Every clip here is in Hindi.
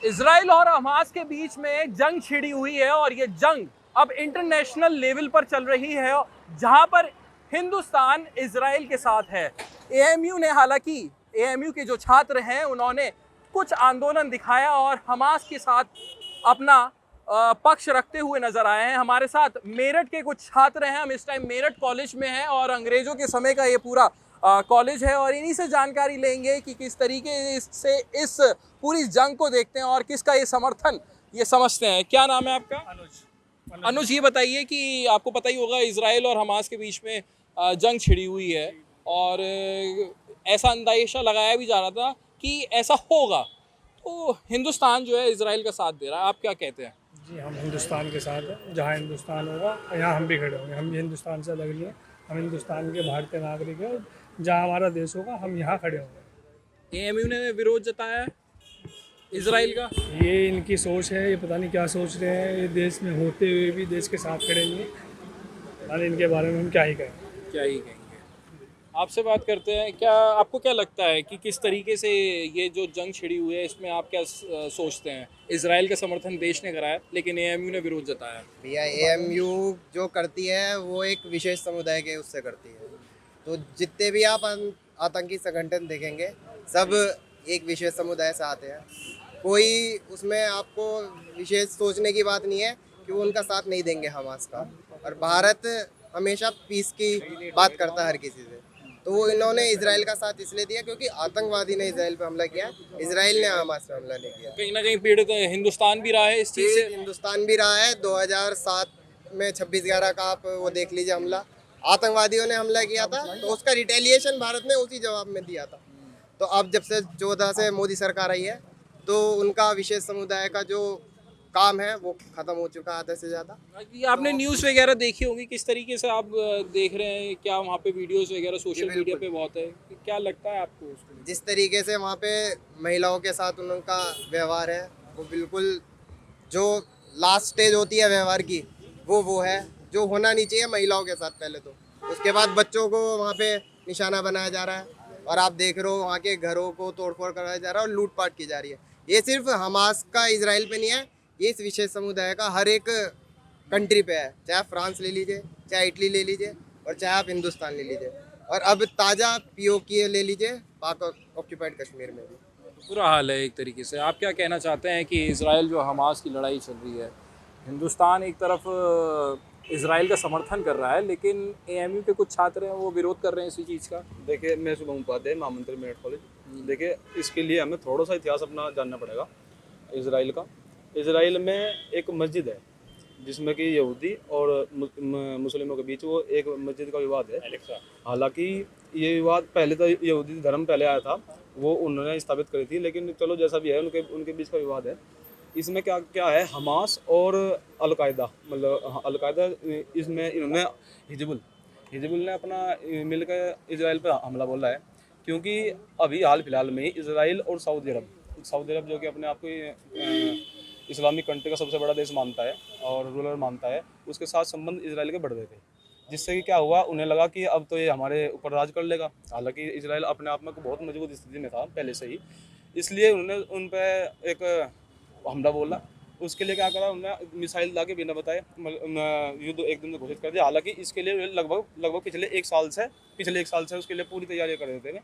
इजराइल और हमास के बीच में जंग छिड़ी हुई है और ये जंग अब इंटरनेशनल लेवल पर चल रही है, जहां पर हिंदुस्तान इजराइल के साथ है। एएमयू ने, हालांकि एएमयू के जो छात्र हैं उन्होंने कुछ आंदोलन दिखाया और हमास के साथ अपना पक्ष रखते हुए नजर आए हैं। हमारे साथ मेरठ के कुछ छात्र हैं। हम इस टाइम मेरठ कॉलेज में हैं और अंग्रेजों के समय का ये पूरा कॉलेज है और इन्हीं से जानकारी लेंगे कि किस तरीके से इस पूरी जंग को देखते हैं और किसका ये समर्थन ये समझते हैं। क्या नाम है आपका? अनुज। अनुज, ये बताइए कि आपको पता ही होगा इजराइल और हमास के बीच में जंग छिड़ी हुई है और ऐसा अंदेशा लगाया भी जा रहा था कि ऐसा होगा, तो हिंदुस्तान जो है इजराइल का साथ दे रहा है। आप क्या कहते हैं? जी, हम हिंदुस्तान के साथ हैं। जहाँ हिंदुस्तान होगा यहाँ हम भी खड़े होंगे। हम भी हिंदुस्तान से अलग नहीं हैं। हम हिंदुस्तान के भारतीय नागरिक हैं। जहाँ हमारा देश होगा हम यहाँ खड़े होंगे। एएमयू ने विरोध जताया है इजराइल का। ये इनकी सोच है। ये पता नहीं क्या सोच रहे हैं। ये देश में होते हुए भी देश के साथ खड़े नहीं हैं। पता नहीं इनके बारे में हम क्या ही कहें। क्या ही कहेंगे। आपसे बात करते हैं। क्या आपको क्या लगता है कि किस तरीके से ये जो जंग छिड़ी हुई है इसमें आप क्या सोचते हैं? इजराइल का समर्थन देश ने करा है लेकिन एएमयू ने विरोध जताया है। भैया एएमयू जो करती है वो एक विशेष समुदाय के उससे करती है। तो जितने भी आप आतंकी संगठन देखेंगे सब एक विशेष समुदाय से आते हैं। कोई उसमें आपको विशेष सोचने की बात नहीं है कि वो उनका साथ नहीं देंगे हमास का। और भारत हमेशा पीस की बात करता है हर किसी से। तो वो इन्होंने इजराइल का साथ इसलिए दिया क्योंकि आतंकवादी ने इजराइल पे हमला किया, इजराइल ने हमास पे हमला नहीं किया। कहीं ना कहीं पीड़ित हिंदुस्तान भी रहा है इस चीज़ से। हिंदुस्तान भी रहा है। 2007 में 26/11 का आप वो देख लीजिए हमला, आतंकवादियों ने हमला किया था तो उसका रिटेलिएशन भारत ने उसी जवाब में दिया था। तो अब जब से 14 से मोदी सरकार आई है तो उनका विशेष समुदाय का जो काम है वो खत्म हो चुका है आधे से ज़्यादा। ये आपने न्यूज़ वगैरह देखी होंगी, किस तरीके से आप देख रहे हैं? क्या वहाँ पे वीडियोस वगैरह सोशल मीडिया पे बहुत है, क्या लगता है आपको उसको? जिस तरीके से वहाँ पे महिलाओं के साथ उनका व्यवहार है वो बिल्कुल जो लास्ट स्टेज होती है व्यवहार की वो है जो होना नहीं चाहिए महिलाओं के साथ पहले। तो उसके बाद बच्चों को वहाँ पे निशाना बनाया जा रहा है और आप देख रहे हो वहाँ के घरों को तोड़फोड़ कराया जा रहा है और लूटपाट की जा रही है। ये सिर्फ हमास का इजराइल पे नहीं है, ये इस विशेष समुदाय का हर एक कंट्री पे है। चाहे फ्रांस ले लीजिए, चाहे इटली ले लीजिए और चाहे आप हिंदुस्तान ले लीजिए और अब ताज़ा पीओके ले लीजिए पाक ऑक्यूपाइड कश्मीर में भी। बुरा हाल है एक तरीके से। आप क्या कहना चाहते हैं कि इजराइल जो हमास की लड़ाई चल रही है, हिंदुस्तान एक तरफ इजराइल का समर्थन कर रहा है लेकिन एएमयू के कुछ छात्र हैं वो विरोध कर रहे हैं इसी चीज़ का। देखिए, मैं शुभम उपाध्याय, महामंत्री मेरठ कॉलेज। देखिए, इसके लिए हमें थोड़ा सा इतिहास अपना जानना पड़ेगा इजराइल का। इजराइल में एक मस्जिद है जिसमें कि यहूदी और मुस्लिमों के बीच वो एक मस्जिद का विवाद है। हालांकि ये विवाद पहले तो यहूदी धर्म पहले आया था, वो उन्होंने स्थापित करी थी, लेकिन चलो जैसा भी है उनके बीच का विवाद है। इसमें क्या क्या है, हमास और अलकायदा, मतलब अलकायदा इसमें इन्होंने हिजबुल ने अपना मिलकर इजराइल पर हमला बोला है। क्योंकि अभी हाल फिलहाल में ही इजराइल और सऊदी अरब जो कि अपने आप को इस्लामिक कंट्री का सबसे बड़ा देश मानता है और रूलर मानता है, उसके साथ संबंध इजराइल के बढ़ गए थे। जिससे कि क्या हुआ, उन्हें लगा कि अब तो ये हमारे ऊपर राज कर लेगा। हालांकि इजराइल अपने आप में बहुत मजबूत स्थिति में था पहले से ही, इसलिए उन्होंने उन पर एक हमला बोला। उसके लिए क्या करा, उन्होंने मिसाइल ला के बिना बताए युद्ध एक दिन में घोषित कर दिया। हालांकि इसके लिए लगभग पिछले एक साल से उसके लिए पूरी तैयारियां कर रहे थे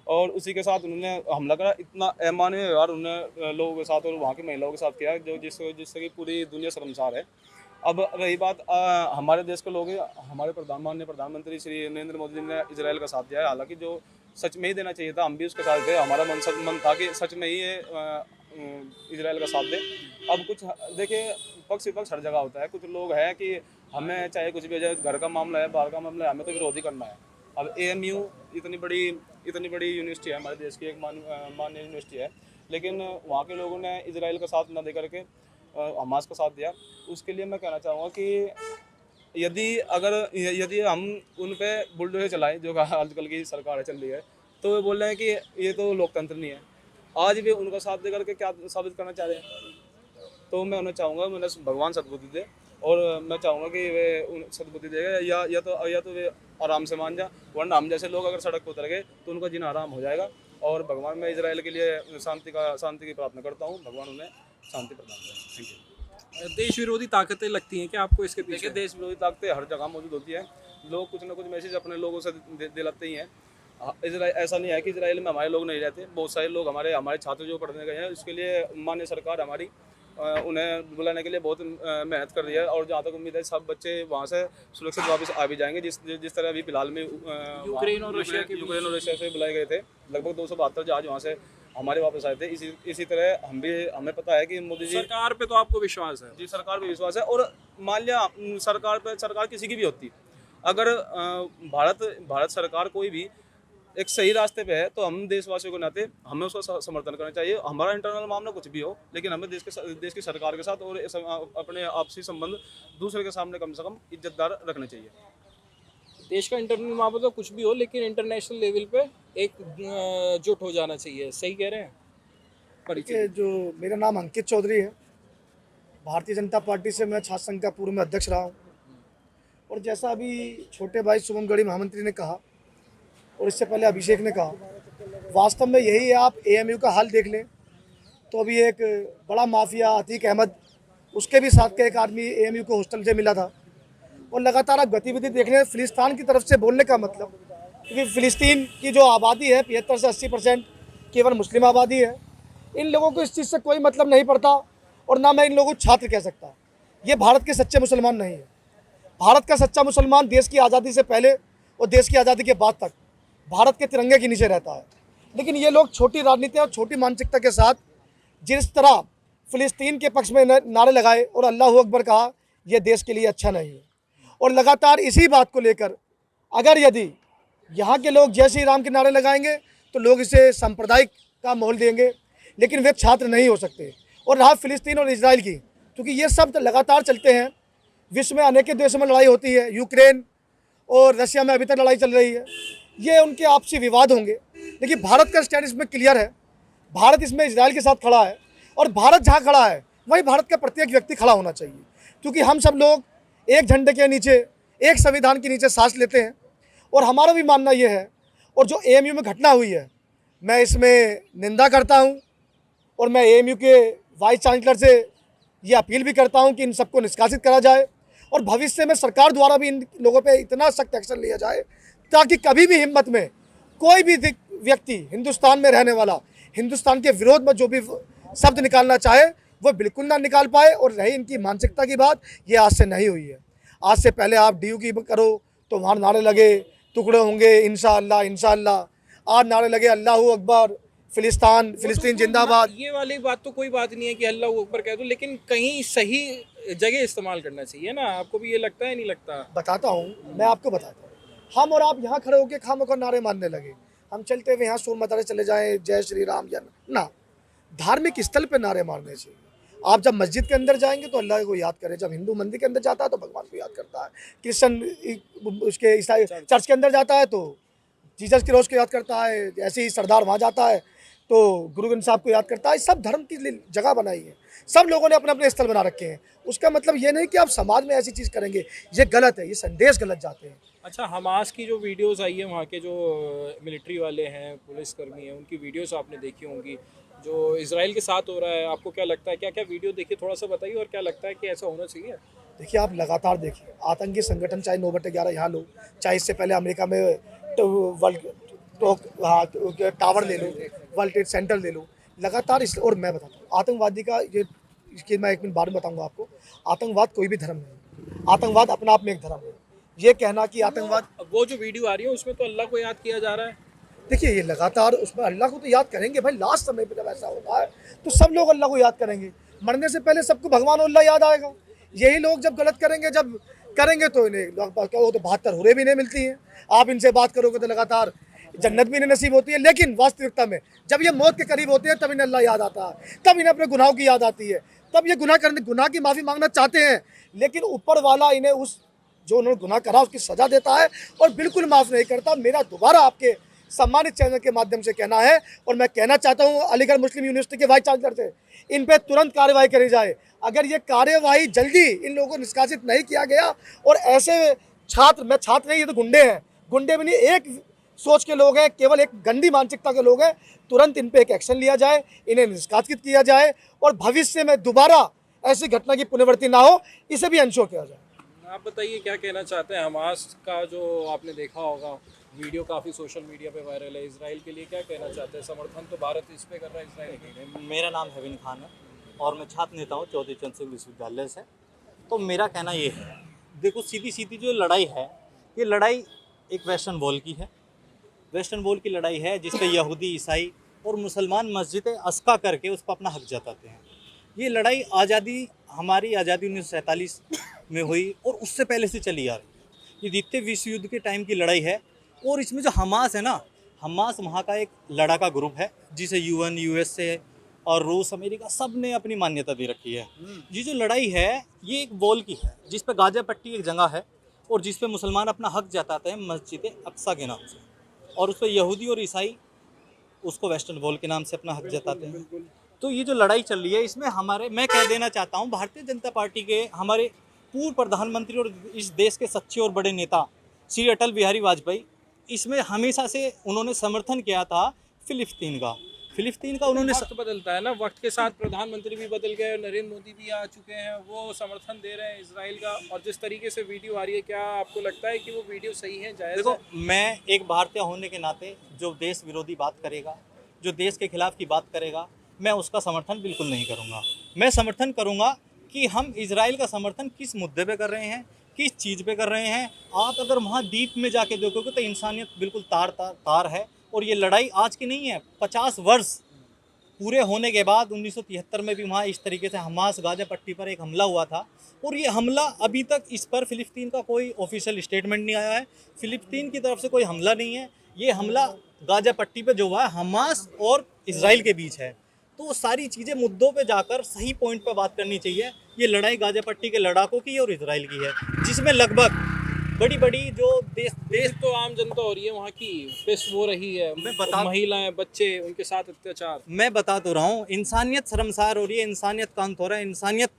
और उसी के साथ उन्होंने हमला करा। इतना अमानवीय व्यवहार उन्होंने लोगों के साथ और वहाँ की महिलाओं के साथ किया जो जिससे कि पूरी दुनिया शर्मसार है। अब रही बात हमारे देश के लोग, हमारे माननीय प्रधानमंत्री श्री नरेंद्र मोदी जी ने इजराइल का साथ दिया है। हालांकि जो सच में ही देना चाहिए था, हम भी उसके साथ थे। हमारा मन था कि सच में ही ये इजराइल का साथ दे। अब कुछ देखिए, पक्ष विपक्ष हर जगह होता है। कुछ लोग हैं कि हमें चाहे कुछ भी हो जाए, घर का मामला है, बाहर का मामला है, हमें तो विरोध ही करना है। अब एएमयू इतनी बड़ी यूनिवर्सिटी है, हमारे देश की एक मान्य यूनिवर्सिटी है, लेकिन वहाँ के लोगों ने इजराइल का साथ न दे करके हमास का साथ दिया। उसके लिए मैं कहना चाहूँगा कि यदि हम उन पे बुलडोजर चलाएं, जो आजकल की सरकार चल रही है, तो वो बोल रहे हैं कि ये तो लोकतंत्र नहीं है। आज भी उनका साथ दे करके क्या साबित करना चाह रहे हैं? तो मैं उन्हें चाहूँगा, मैंने भगवान सद्बुद्धि दे और मैं चाहूँगा कि वे सद्बुद्धि देगा या तो वे आराम से मान जा, वरना हम जैसे लोग अगर सड़क पर उतर गए तो उनका जीना आराम हो जाएगा। और भगवान, मैं इजराइल के लिए शांति की प्रार्थना करता हूँ, भगवान उन्हें शांति प्रदान करें। Thank you. देश विरोधी ताकतें लगती हैं क्या आपको इसके देखिए, पीछे? देश विरोधी ताकतें हर जगह मौजूद होती है। लोग कुछ ना कुछ मैसेज अपने लोगों से दिलाते ही हैं। इजराइल, ऐसा नहीं है कि इजराइल में हमारे लोग नहीं रहते, बहुत सारे लोग हमारे छात्र जो पढ़ने गए हैं, उसके लिए माननीय सरकार हमारी उन्हें बुलाने के लिए बहुत मेहनत कर रही है। और जहाँ तक उम्मीद है सब बच्चे वहाँ से सुरक्षित वापस आ भी जाएंगे। जिस तरह अभी फिलहाल में यूक्रेन और रशिया से बुलाए गए थे, लगभग 272 जहाज वहाँ से हमारे वापस आए थे। इसी तरह हमें पता है कि मोदी जी, सरकार पे तो आपको विश्वास है? जी सरकार पे विश्वास है। और मान लिया सरकार किसी की भी होती, अगर भारत सरकार कोई भी एक सही रास्ते पे है, तो हम देशवासियों के नाते हमें उसका समर्थन करना चाहिए। हमारा इंटरनल मामला कुछ भी हो, लेकिन हमें देश की सरकार के साथ और अपने आपसी संबंध दूसरे के सामने कम से कम इज्जतदार रखने चाहिए। देश का इंटरनल मामला तो कुछ भी हो, लेकिन इंटरनेशनल लेवल पे एक जुट हो जाना चाहिए। सही कह रहे हैं? परिचय। जो मेरा नाम अंकित चौधरी है, भारतीय जनता पार्टी से मैं छात्र संघ का पूर्व में अध्यक्ष रहा हूँ। और जैसा अभी छोटे भाई शुभम गढ़ी महामंत्री ने कहा और इससे पहले अभिषेक ने कहा, वास्तव में यही है। आप एएमयू का हाल देख लें तो अभी एक बड़ा माफिया अतीक अहमद, उसके भी साथ का एक आदमी एएमयू को हॉस्टल से मिला था। और लगातार आप गतिविधि देख रहे हैं फिलिस्तीन की तरफ से बोलने का मतलब, क्योंकि फ़िलिस्तीन की जो आबादी है 75 से 80% केवल मुस्लिम आबादी है। इन लोगों को इस चीज़ से कोई मतलब नहीं पड़ता और ना मैं इन लोगों को छात्र कह सकता। ये भारत के सच्चे मुसलमान नहीं है। भारत का सच्चा मुसलमान देश की आज़ादी से पहले और देश की आज़ादी के बाद तक भारत के तिरंगे के नीचे रहता है। लेकिन ये लोग छोटी राजनीति और छोटी मानसिकता के साथ जिस तरह फ़िलिस्तीन के पक्ष में नारे लगाए और अल्लाह अकबर कहा, यह देश के लिए अच्छा नहीं है। और लगातार इसी बात को लेकर अगर यदि यहाँ के लोग जय श्री राम के नारे लगाएंगे तो लोग इसे सांप्रदायिक का माहौल देंगे, लेकिन वे छात्र नहीं हो सकते। और रहा फिलिस्तीन और इजराइल की, क्योंकि ये सब लगातार चलते हैं। विश्व में अनेक देशों में लड़ाई होती है, यूक्रेन और रशिया में अभी तक लड़ाई चल रही है, ये उनके आपसी विवाद होंगे। लेकिन भारत का स्टैंड इसमें क्लियर है। भारत इसमें इजराइल के साथ खड़ा है और भारत जहाँ खड़ा है वही भारत का प्रत्येक व्यक्ति खड़ा होना चाहिए, क्योंकि हम सब लोग एक झंडे के नीचे, एक संविधान के नीचे सांस लेते हैं। और हमारा भी मानना ये है, और जो एएमयू में घटना हुई है मैं इसमें निंदा करता हूँ और मैं एएमयू के वाइस चांसलर से ये अपील भी करता हूँ कि इन सबको निष्कासित करा जाए और भविष्य में सरकार द्वारा भी इन लोगों पे इतना सख्त एक्शन लिया जाए ताकि कभी भी हिम्मत में कोई भी व्यक्ति हिंदुस्तान में रहने वाला हिंदुस्तान के विरोध में जो भी शब्द निकालना चाहे वो बिल्कुल ना निकाल पाए। और रही इनकी मानसिकता की बात, ये आज से नहीं हुई है। आज से पहले आप डीयू की करो तो वहाँ नारे लगे टुकड़े होंगे इंशाअल्लाह इंशाअल्लाह। आज नारे लगे अल्लाहू अकबर, फिलिस्तीन जिंदाबाद। ये वाली बात तो कोई बात नहीं है कि अल्लाह अकबर कह दो, लेकिन कहीं सही जगह इस्तेमाल करना चाहिए ना। आपको भी ये लगता है? नहीं लगता? बताता हूँ, मैं आपको बताता हूँ। हम और आप यहाँ खड़े होकर खामों का नारे मारने लगे, हम चलते हुए यहाँ सूर मतारे चले जाएं जय श्री राम या ना। धार्मिक स्थल पे नारे मारने चाहिए। आप जब मस्जिद के अंदर जाएंगे तो अल्लाह को याद करें, जब हिंदू मंदिर के अंदर जाता है तो भगवान को याद करता है, क्रिश्चियन उसके ईसाई चर्च के अंदर जाता है तो जीसस की रोज को याद करता है, ऐसे ही सरदार वहाँ जाता है तो गुरु ग्रंथ साहब को याद करता है। सब धर्म की जगह बनाई है, सब लोगों ने अपने अपने स्थल बना रखे हैं। उसका मतलब ये नहीं कि आप समाज में ऐसी चीज़ करेंगे, ये गलत है, ये संदेश गलत जाते हैं। अच्छा, हमास की जो वीडियोस आई है, वहाँ के जो मिलिट्री वाले हैं, पुलिसकर्मी हैं, उनकी वीडियोस आपने देखी होंगी जो इजराइल के साथ हो रहा है। आपको क्या लगता है, क्या क्या वीडियो देखिए, थोड़ा सा बताइए, और क्या लगता है कि ऐसा होना चाहिए? देखिए, आप लगातार देखिए आतंकी संगठन, चाहे 9/11 यहाँ लो, चाहे इससे पहले अमेरिका में टावर ले लो, वर्ल्ड ट्रेड सेंटर ले लो, लगातार इस। और मैं बताता हूँ आतंकवादी का ये, इसकी मैं एक मिनट बाद में बताऊँगा आपको। आतंकवाद कोई भी धर्म नहीं, आतंकवाद अपना आप में एक धर्म है। ये कहना कि आतंकवाद, वो जो वीडियो आ रही है उसमें तो अल्लाह को याद किया जा रहा है। देखिए ये लगातार उसमें अल्लाह को तो याद करेंगे भाई, लास्ट समय पे जब ऐसा होता है तो सब लोग अल्लाह को याद करेंगे। मरने से पहले सबको भगवान और अल्लाह याद आएगा। यही लोग जब गलत करेंगे, जब करेंगे तो इन्हें वो तो 72 हुरे भी नहीं मिलती हैं। आप इनसे बात करोगे तो लगातार जन्नत भी नहीं नसीब होती है। लेकिन वास्तविकता में जब ये मौत के करीब होते हैं तब इन्हें अल्लाह याद आता है, तब इन्हें अपने गुनाहों की याद आती है, तब ये गुनाह की माफ़ी मांगना चाहते हैं। लेकिन ऊपर वाला इन्हें उस जो उन्होंने गुनाह करा उसकी सज़ा देता है और बिल्कुल माफ़ नहीं करता। मेरा दोबारा आपके सम्मानित चैनल के माध्यम से कहना है, और मैं कहना चाहता हूं अलीगढ़ मुस्लिम यूनिवर्सिटी के वाइस चांसलर से, इन पे तुरंत कार्रवाई करी जाए। अगर ये कार्यवाही जल्दी इन लोगों को निष्कासित नहीं किया गया और ऐसे छात्र, मैं छात्र नहीं, ये तो गुंडे हैं, गुंडे भी नहीं, एक सोच के लोग हैं, केवल एक गंदी मानसिकता के लोग हैं। तुरंत इन पे एक एक्शन लिया जाए, इन्हें निष्कासित किया जाए और भविष्य में दोबारा ऐसी घटना की पुनरावृत्ति ना हो, इसे भी इंश्योर किया जाए। आप बताइए क्या कहना चाहते हैं। हमास का जो आपने देखा होगा वीडियो काफ़ी सोशल मीडिया पे वायरल है, इसराइल के लिए क्या कहना चाहते हैं। समर्थन तो भारत इस पे कर रहा है इसराइल के लिए। मेरा नाम हेविन खान है और मैं छात्र नेता हूँ चौधरी चंद सिंह विश्वविद्यालय से। तो मेरा कहना ये है, देखो सीधी सीधी जो लड़ाई है, ये लड़ाई एक वेस्टर्न वॉल की है। वेस्टर्न वॉल की लड़ाई है जिस पे यहूदी, ईसाई और मुसलमान मस्जिदें अस्का करके उस पर अपना हक जताते हैं। ये लड़ाई हमारी आज़ादी 1947 में हुई और उससे पहले से चली आ रही है। ये द्वितीय विश्व युद्ध के टाइम की लड़ाई है। और इसमें जो हमास है ना, हमास वहाँ का एक लड़ाका ग्रुप है जिसे UN, USA और रूस, अमेरिका सब ने अपनी मान्यता दे रखी है। ये जो लड़ाई है ये एक वॉल की है जिस पे गाजा पट्टी एक जगह है और जिस पे मुसलमान अपना हक जताते हैं मस्जिद अक्सा के नाम से, और उस पर यहूदी और ईसाई उसको वेस्टर्न वॉल के नाम से अपना हक जताते हैं। तो ये जो लड़ाई चल रही है इसमें मैं कह देना चाहता हूँ, भारतीय जनता पार्टी के हमारे पूर्व प्रधानमंत्री और इस देश के सच्चे और बड़े नेता श्री अटल बिहारी वाजपेयी, इसमें हमेशा से उन्होंने समर्थन किया था फिलिस्तीन का उन्होंने वक्त बदलता है ना, वक्त के साथ प्रधानमंत्री भी बदल गए, नरेंद्र मोदी भी आ चुके हैं, वो समर्थन दे रहे हैं इसराइल का। और जिस तरीके से वीडियो आ रही है, क्या आपको लगता है कि वो वीडियो सही है, जायज़ है? देखो, मैं एक भारतीय होने के नाते जो देश विरोधी बात करेगा, जो देश के खिलाफ की बात करेगा, मैं उसका समर्थन बिल्कुल नहीं करूँगा। मैं समर्थन करूँगा कि हम इजराइल का समर्थन किस मुद्दे पे कर रहे हैं, किस चीज़ पे कर रहे हैं। आप अगर वहाँ डीप में जाके देखोगे तो इंसानियत बिल्कुल तार है। और ये लड़ाई आज की नहीं है, 50 वर्ष पूरे होने के बाद 1973 में भी वहाँ इस तरीके से हमास गाजा पट्टी पर एक हमला हुआ था। और ये हमला अभी तक इस पर फिलिस्तीन का कोई ऑफिशियल स्टेटमेंट नहीं आया है, फिलिस्तीन की तरफ से कोई हमला नहीं है। ये हमला गाजा पट्टी पे जो हुआ है हमास और इजराइल के बीच है। तो सारी चीज़ें मुद्दों पे जाकर सही पॉइंट पे बात करनी चाहिए। ये लड़ाई गाजा पट्टी के लड़ाकों की और इजराइल की है, जिसमें लगभग बड़ी जो देश तो आम जनता हो रही है वहाँ की, पेश हो रही है, महिलाएं, बच्चे, उनके साथ अत्याचार। मैं बता तो रहा हूँ, इंसानियत शर्मसार हो रही है, इंसानियत का अंत हो रहा है, इंसानियत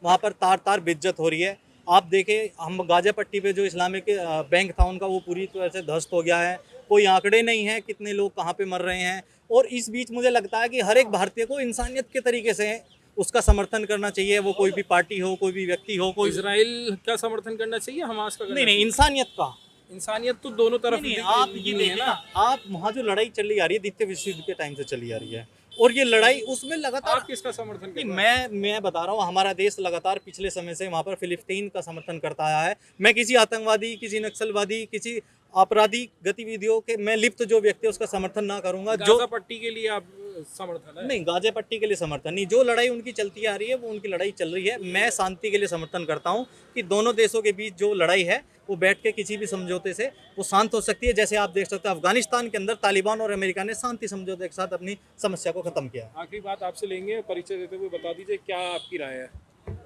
वहाँ पर तार बेइज्जत हो रही है। आप देखें, हम गाजा पट्टी पे जो इस्लामिक बैंक था उनका वो पूरी तरह से ध्वस्त हो गया है। कोई आंकड़े नहीं है कितने लोग कहाँ पे मर रहे हैं। और इस बीच मुझे लगता है कि हर एक भारतीय को इंसानियत के तरीके से उसका समर्थन करना चाहिए, वो कोई भी पार्टी हो, कोई भी व्यक्ति हो। कोई इजराइल का समर्थन करना चाहिए, हमास का नहीं, इंसानियत का। इंसानियत तो दोनों तरफ नहीं, आप ये देखिए ना, आप वहाँ जो लड़ाई चली आ रही है द्वितीय विश्व युद्ध के टाइम से चली आ रही है, और ये लड़ाई उसमें लगातार। आप किसका समर्थन करते हैं? मैं बता रहा हूँ, हमारा देश लगातार पिछले समय से वहाँ पर फिलिस्तीन का समर्थन करता आया है। मैं किसी आतंकवादी, किसी नक्सलवादी, किसी आपराधिक गतिविधियों के मैं लिप्त जो व्यक्ति है उसका समर्थन ना करूंगा। गाजा पट्टी के लिए आप समर्थन है? नहीं, गाजा पट्टी के लिए समर्थन नहीं। जो लड़ाई उनकी चलती आ रही है वो उनकी लड़ाई चल रही है। मैं शांति के लिए समर्थन करता हूँ कि दोनों देशों के बीच जो लड़ाई है वो बैठ के किसी भी समझौते से वो शांत हो सकती है। जैसे आप देख सकते हैं अफगानिस्तान के अंदर तालिबान और अमेरिका ने शांति समझौते के साथ अपनी समस्या को खत्म किया। आखिरी बात आपसे लेंगे, परिचय देते हुए बता दीजिए क्या आपकी राय है?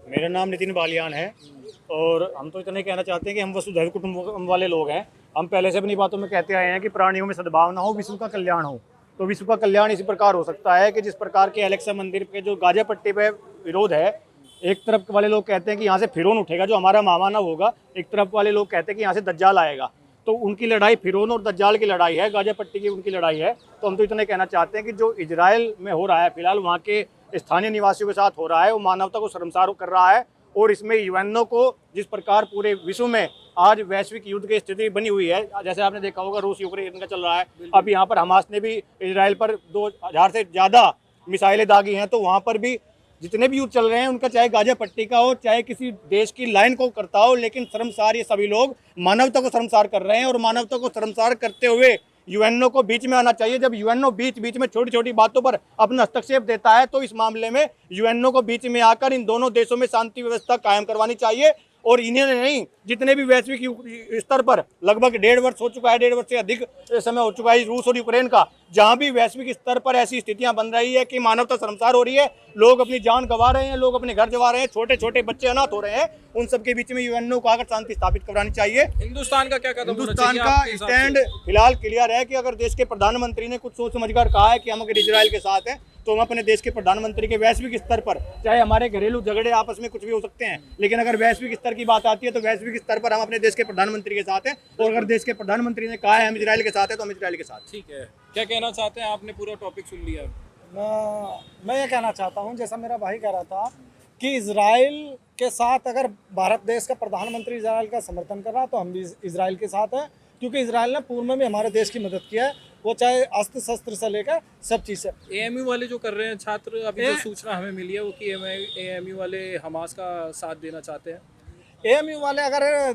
मेरा नाम नितिन बालियान है और हम तो इतना ही कहना चाहते हैं कि हम वसुधैव कुटुंबकम वाले लोग हैं। हम पहले से अपनी बातों में कहते आए हैं कि प्राणियों में सद्भावना हो, विश्व का कल्याण हो। तो विश्व का कल्याण इसी प्रकार हो सकता है कि जिस प्रकार के एलेक्सा मंदिर पे जो गाजा पट्टी पे विरोध है, एक तरफ वाले लोग कहते हैं कि यहाँ से फिरौन उठेगा जो हमारा मामाना होगा, एक तरफ वाले लोग कहते हैं कि यहाँ से दज्जाल आएगा। तो उनकी लड़ाई फिरौन और दज्जाल की लड़ाई है, गाजा पट्टी की उनकी लड़ाई है। तो हम तो इतना कहना चाहते हैं कि जो इजराइल में हो रहा है फिलहाल वहाँ के स्थानीय निवासियों के साथ हो रहा है, वो मानवता को शर्मसार कर रहा है। और इसमें यूएनओ को जिस प्रकार पूरे विश्व में आज वैश्विक युद्ध की स्थिति बनी हुई है, जैसे आपने देखा होगा रूस यूक्रेन का चल रहा है, अब यहाँ पर हमास ने भी इजराइल पर 2000 से ज़्यादा मिसाइलें दागी हैं। तो वहाँ पर भी जितने भी युद्ध चल रहे हैं उनका चाहे गाजा पट्टी का हो, चाहे किसी देश की लाइन को करता हो, लेकिन शर्मसार ये सभी लोग मानवता को शर्मसार कर रहे हैं। और मानवता को शर्मसार करते हुए यूएनओ को बीच में आना चाहिए। जब यूएनओ बीच में छोटी छोटी बातों पर अपना हस्तक्षेप देता है तो इस मामले में यूएनओ को बीच में आकर इन दोनों देशों में शांति व्यवस्था कायम करवानी चाहिए। और इन्हें नहीं, जितने भी वैश्विक स्तर पर लगभग 1.5 वर्ष हो चुका है, 1.5 वर्ष से अधिक समय हो चुका है रूस और यूक्रेन का, जहां भी वैश्विक स्तर पर ऐसी स्थितियां बन रही है कि मानवता शर्मसार हो रही है, लोग अपनी जान गंवा रहे हैं, लोग अपने घर जवा रहे हैं, छोटे छोटे बच्चे अनाथ हो रहे हैं, उन सबके बीच में यूएनओ को आकर शांति स्थापित करवानी चाहिए। हिंदुस्तान का क्या कदम? हिंदुस्तान का स्टैंड फिलहाल क्लियर है कि अगर देश के प्रधानमंत्री ने कुछ सोच समझकर कहा है कि हम अगर इजराइल के साथ हैं तो हम अपने देश के प्रधानमंत्री के वैश्विक स्तर पर, चाहे हमारे घरेलू झगड़े आपस में कुछ भी हो सकते हैं, लेकिन अगर वैश्विक स्तर की बात आती है तो वैश्विक स्तर पर हम अपने देश के प्रधानमंत्री के साथ हैं। और अगर देश के प्रधानमंत्री ने कहा है हम इजराइल के साथ हैं तो हम इजराइल के साथ। ठीक है, क्या कहना चाहते हैं? आपने पूरा टॉपिक सुन लिया। मैं ये कहना चाहता हूँ, जैसा मेरा भाई कह रहा था कि इजराइल के साथ अगर भारत देश का प्रधानमंत्री इजराइल का समर्थन कर रहा तो हम भी इजराइल के साथ हैं, क्योंकि इजराइल ने पूर्व में भी हमारे देश की मदद किया है, वो चाहे अस्त्र शस्त्र से लेकर सब चीज़ से। एएमयू वाले जो कर रहे हैं छात्र, अभी जो सूचना हमें मिली है वो कि एएमयू वाले हमास का साथ देना चाहते हैं। एएमयू वाले अगर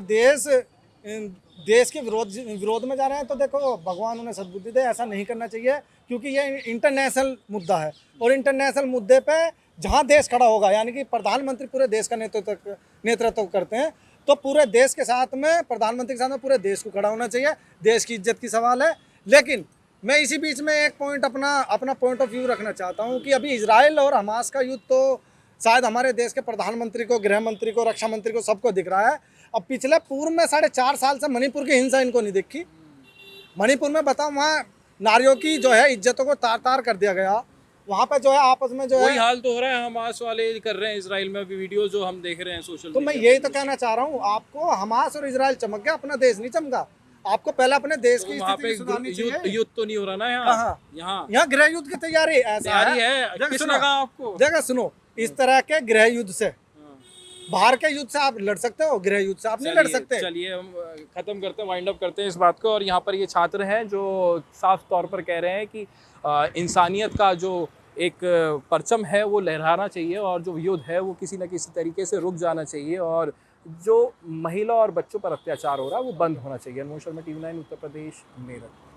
देश के विरोध में जा रहे हैं तो देखो, भगवान उन्हें सद्बुद्धि दे, ऐसा नहीं करना चाहिए, क्योंकि ये इंटरनेशनल मुद्दा है और इंटरनेशनल मुद्दे पे जहाँ देश खड़ा होगा, यानी कि प्रधानमंत्री पूरे देश का नेतृत्व करते हैं, तो पूरे देश के साथ में, प्रधानमंत्री के साथ में पूरे देश को खड़ा होना चाहिए। देश की इज्जत की सवाल है। लेकिन मैं इसी बीच में एक पॉइंट अपना पॉइंट ऑफ व्यू रखना चाहता हूँ कि अभी इजराइल और हमास का युद्ध तो शायद हमारे देश के प्रधानमंत्री को, गृह मंत्री को, रक्षा मंत्री को, सबको दिख रहा है। अब पिछले पूर्व में 4.5 साल से मणिपुर की हिंसा इनको नहीं दिखी। मणिपुर में बताओ, वहाँ नारियों की जो है इज्जतों को तार तार कर दिया गया। वहाँ पे जो है आपस में जो वही है हाल तो हो रहा है, हमास वाले कर रहे हैं इजराइल में भी, वीडियो जो हम देख रहे हैं सोशल तो मैं यही तो कहना चाह रहा हूँ, आपको हमास और इजराइल चमक गया, अपना देश नहीं चमका। आपको पहले अपने देश की वहाँ स्थिति पे सुधारनी चाहिए। युद्ध तो नहीं हो रहा ना यहाँ। कहाँ? यहाँ गृह युद्ध की तैयारी है। देखो किस सुनो, लगा आपको? देखो सुनो, इस तरह के गृह युद्ध से, बाहर के युद्ध से आप लड़ सकते हो, गृह युद्ध से आप नहीं लड़ सकते। चलिए हम खत्म करते हैं, वाइंड अप करते हैं इस बात को। और यहाँ पर ये छात्र हैं जो साफ तौर पर कह रहे हैं कि इंसानियत का जो एक परचम है वो लहराना चाहिए और जो युद्ध है वो किसी न किसी तरीके से रुक जाना चाहिए और जो महिला और बच्चों पर अत्याचार हो रहा है वो बंद होना चाहिए। अनमोल शर्मा, TV9 उत्तर प्रदेश, मेरठ।